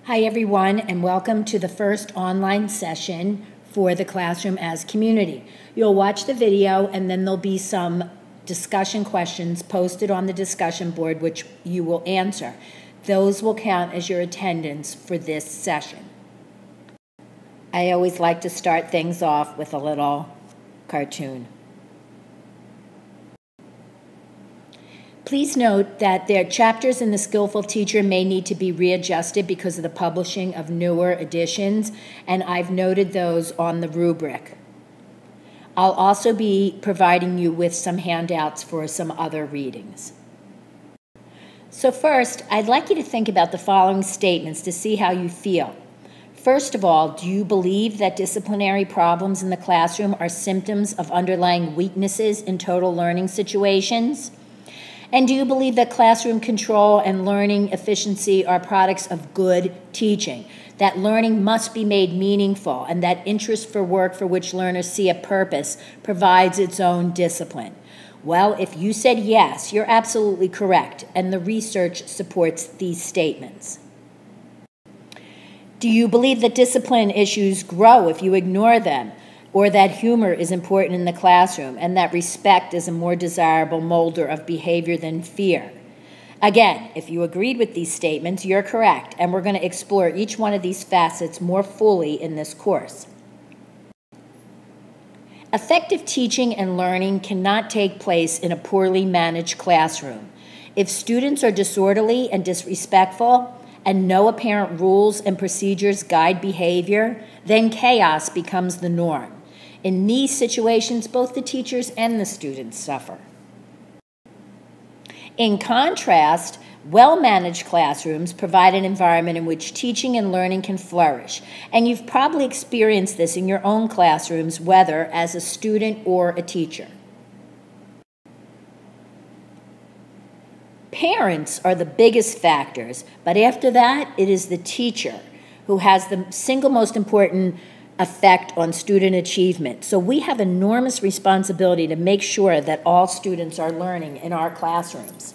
Hi everyone, and welcome to the first online session for the Classroom as Community. You'll watch the video and then there'll be some discussion questions posted on the discussion board which you will answer. Those will count as your attendance for this session. I always like to start things off with a little cartoon. Please note that their chapters in The Skillful Teacher may need to be readjusted because of the publishing of newer editions, and I've noted those on the rubric. I'll also be providing you with some handouts for some other readings. So first, I'd like you to think about the following statements to see how you feel. First of all, do you believe that disciplinary problems in the classroom are symptoms of underlying weaknesses in total learning situations? And do you believe that classroom control and learning efficiency are products of good teaching, that learning must be made meaningful, and that interest for work for which learners see a purpose provides its own discipline? Well, if you said yes, you're absolutely correct, and the research supports these statements. Do you believe that discipline issues grow if you ignore them, or that humor is important in the classroom, and that respect is a more desirable molder of behavior than fear? Again, if you agreed with these statements, you're correct, and we're going to explore each one of these facets more fully in this course. Effective teaching and learning cannot take place in a poorly managed classroom. If students are disorderly and disrespectful, and no apparent rules and procedures guide behavior, then chaos becomes the norm. In these situations, both the teachers and the students suffer. In contrast, well-managed classrooms provide an environment in which teaching and learning can flourish, and you've probably experienced this in your own classrooms, whether as a student or a teacher. Parents are the biggest factors, but after that, it is the teacher who has the single most important effect on student achievement. So we have enormous responsibility to make sure that all students are learning in our classrooms.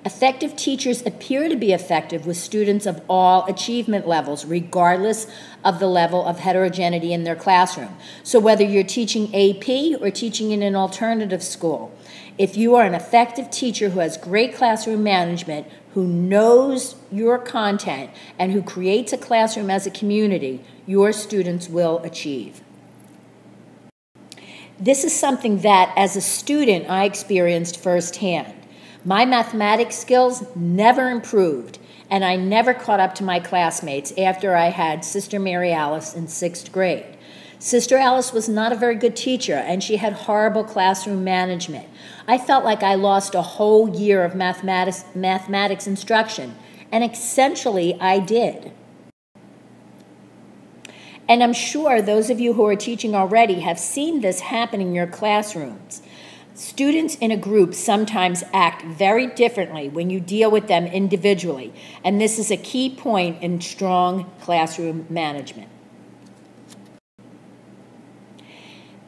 Effective teachers appear to be effective with students of all achievement levels, regardless of the level of heterogeneity in their classroom. So whether you're teaching AP or teaching in an alternative school, if you are an effective teacher who has great classroom management, who knows your content, and who creates a classroom as a community, your students will achieve. This is something that, as a student, I experienced firsthand. My mathematics skills never improved, and I never caught up to my classmates after I had Sister Mary Alice in 6th grade. Sister Alice was not a very good teacher, and she had horrible classroom management. I felt like I lost a whole year of mathematics instruction, and essentially I did. And I'm sure those of you who are teaching already have seen this happen in your classrooms. Students in a group sometimes act very differently when you deal with them individually, and this is a key point in strong classroom management.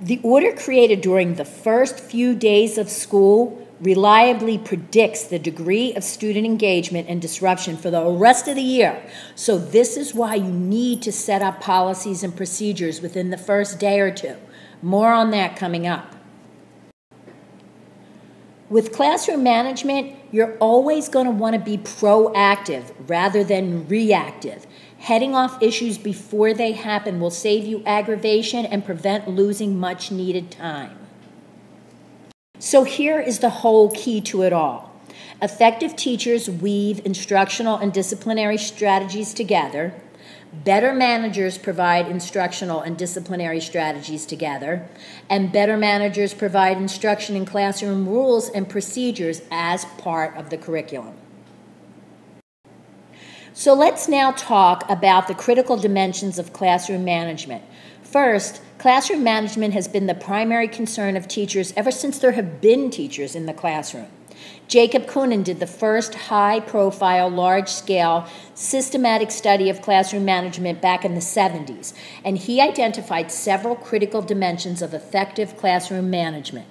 The order created during the first few days of school reliably predicts the degree of student engagement and disruption for the rest of the year. So this is why you need to set up policies and procedures within the first day or two. More on that coming up. With classroom management, you're always going to want to be proactive rather than reactive. Heading off issues before they happen will save you aggravation and prevent losing much needed time. So here is the whole key to it all. Effective teachers weave instructional and disciplinary strategies together. Better managers provide instructional and disciplinary strategies together. And better managers provide instruction in classroom rules and procedures as part of the curriculum. So let's now talk about the critical dimensions of classroom management. First, classroom management has been the primary concern of teachers ever since there have been teachers in the classroom. Jacob Kunin did the first high-profile, large-scale, systematic study of classroom management back in the 70s, and he identified several critical dimensions of effective classroom management.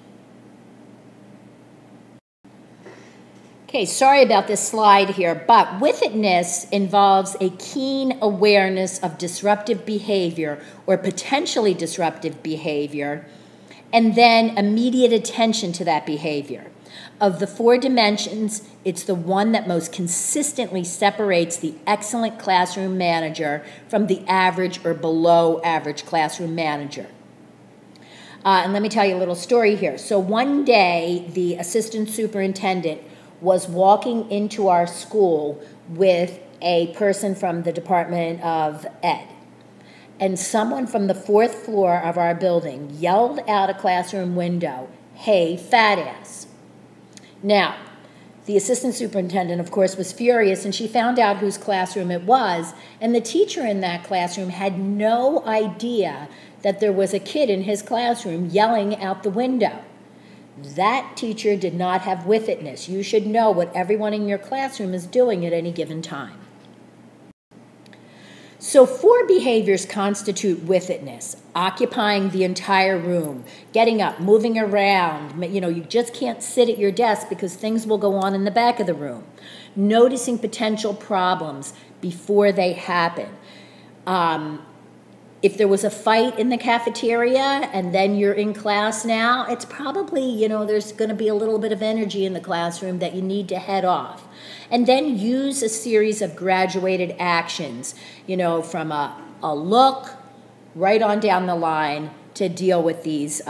Okay, sorry about this slide here, but Withitness involves a keen awareness of disruptive behavior or potentially disruptive behavior, and then immediate attention to that behavior. Of the 4 dimensions, it's the one that most consistently separates the excellent classroom manager from the average or below average classroom manager. And let me tell you a little story here. So one day, the assistant superintendent was walking into our school with a person from the Department of Ed. And someone from the 4th floor of our building yelled out a classroom window, "Hey, fat ass." Now, the assistant superintendent, of course, was furious, and she found out whose classroom it was, and the teacher in that classroom had no idea that there was a kid in his classroom yelling out the window. That teacher did not have Withitness. You should know what everyone in your classroom is doing at any given time. So 4 behaviors constitute Withitness: occupying the entire room, getting up, moving around. You know, you just can't sit at your desk because things will go on in the back of the room. Noticing potential problems before they happen. If there was a fight in the cafeteria and then you're in class now, it's probably, you know, there's going to be a little bit of energy in the classroom that you need to head off. And then use a series of graduated actions, you know, from a look right on down the line to deal with these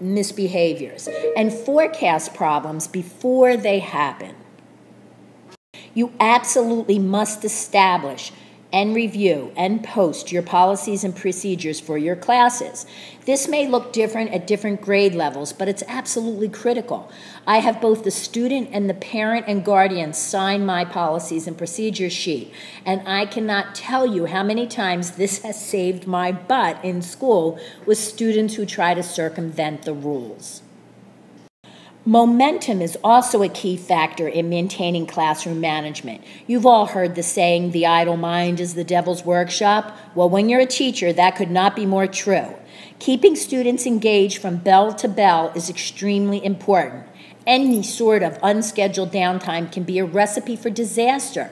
misbehaviors. And forecast problems before they happen. You absolutely must establish and review and post your policies and procedures for your classes. This may look different at different grade levels, but it's absolutely critical. I have both the student and the parent and guardian sign my policies and procedures sheet, and I cannot tell you how many times this has saved my butt in school with students who try to circumvent the rules. Momentum is also a key factor in maintaining classroom management. You've all heard the saying, "The idle mind is the devil's workshop." Well, when you're a teacher, that could not be more true. Keeping students engaged from bell to bell is extremely important. Any sort of unscheduled downtime can be a recipe for disaster.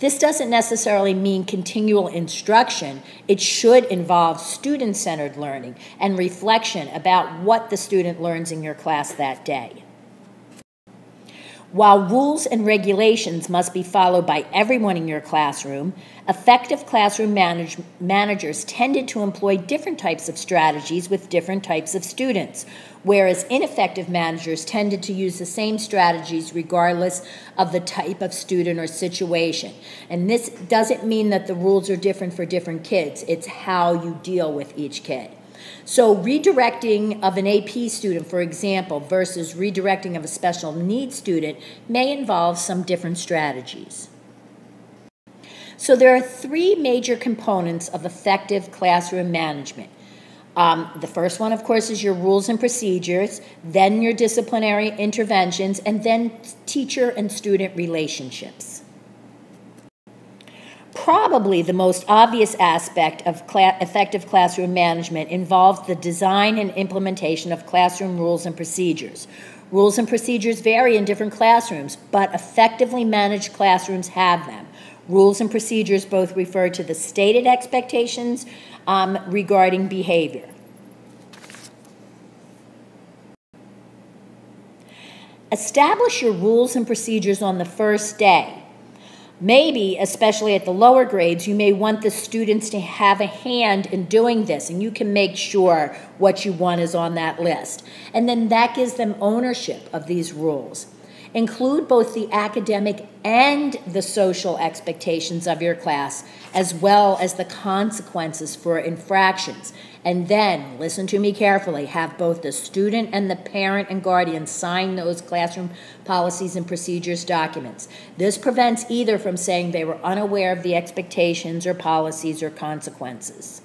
This doesn't necessarily mean continual instruction. It should involve student-centered learning and reflection about what the student learns in your class that day. While rules and regulations must be followed by everyone in your classroom, effective classroom managers tended to employ different types of strategies with different types of students, whereas ineffective managers tended to use the same strategies regardless of the type of student or situation. And this doesn't mean that the rules are different for different kids. It's how you deal with each kid. So redirecting of an AP student, for example, versus redirecting of a special needs student may involve some different strategies. So there are 3 major components of effective classroom management. The first one, of course, is your rules and procedures, then your disciplinary interventions, and then teacher and student relationships. Probably the most obvious aspect of effective classroom management involves the design and implementation of classroom rules and procedures. Rules and procedures vary in different classrooms, but effectively managed classrooms have them. Rules and procedures both refer to the stated expectations regarding behavior. Establish your rules and procedures on the first day. Maybe, especially at the lower grades, you may want the students to have a hand in doing this, and you can make sure what you want is on that list. And then that gives them ownership of these rules. Include both the academic and the social expectations of your class, as well as the consequences for infractions. And then, listen to me carefully, have both the student and the parent and guardian sign those classroom policies and procedures documents. This prevents either from saying they were unaware of the expectations or policies or consequences.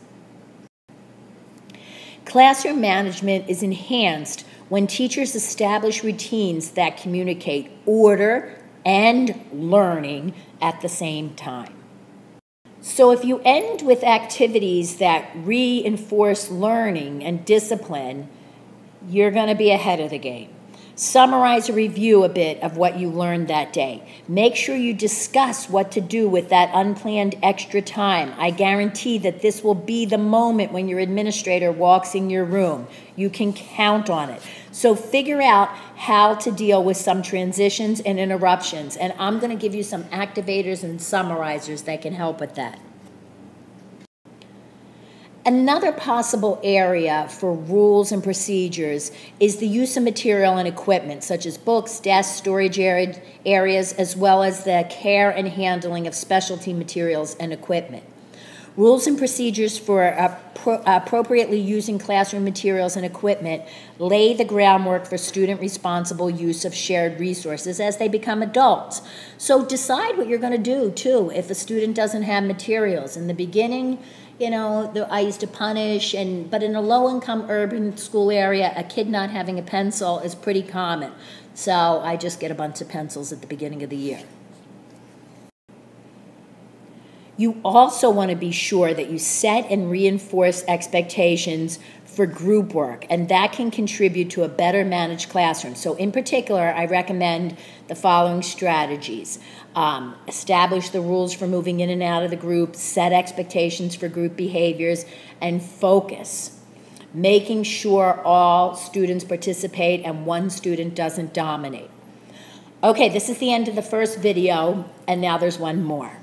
Classroom management is enhanced when teachers establish routines that communicate order and learning at the same time. So if you end with activities that reinforce learning and discipline, you're going to be ahead of the game. Summarize or review a bit of what you learned that day. Make sure you discuss what to do with that unplanned extra time. I guarantee that this will be the moment when your administrator walks in your room. You can count on it. So figure out how to deal with some transitions and interruptions. And I'm going to give you some activators and summarizers that can help with that. Another possible area for rules and procedures is the use of material and equipment, such as books, desks, storage areas, as well as the care and handling of specialty materials and equipment. Rules and procedures for appropriately using classroom materials and equipment lay the groundwork for student-responsible use of shared resources as they become adults. So decide what you're going to do, too, if a student doesn't have materials. In the beginning, you know, I used to punish, but in a low-income urban school area, a kid not having a pencil is pretty common. So I just get a bunch of pencils at the beginning of the year. You also want to be sure that you set and reinforce expectations for group work, and that can contribute to a better managed classroom. So in particular, I recommend the following strategies. Establish the rules for moving in and out of the group, set expectations for group behaviors, and focus. Making sure all students participate and one student doesn't dominate. Okay, this is the end of the first video, and now there's one more.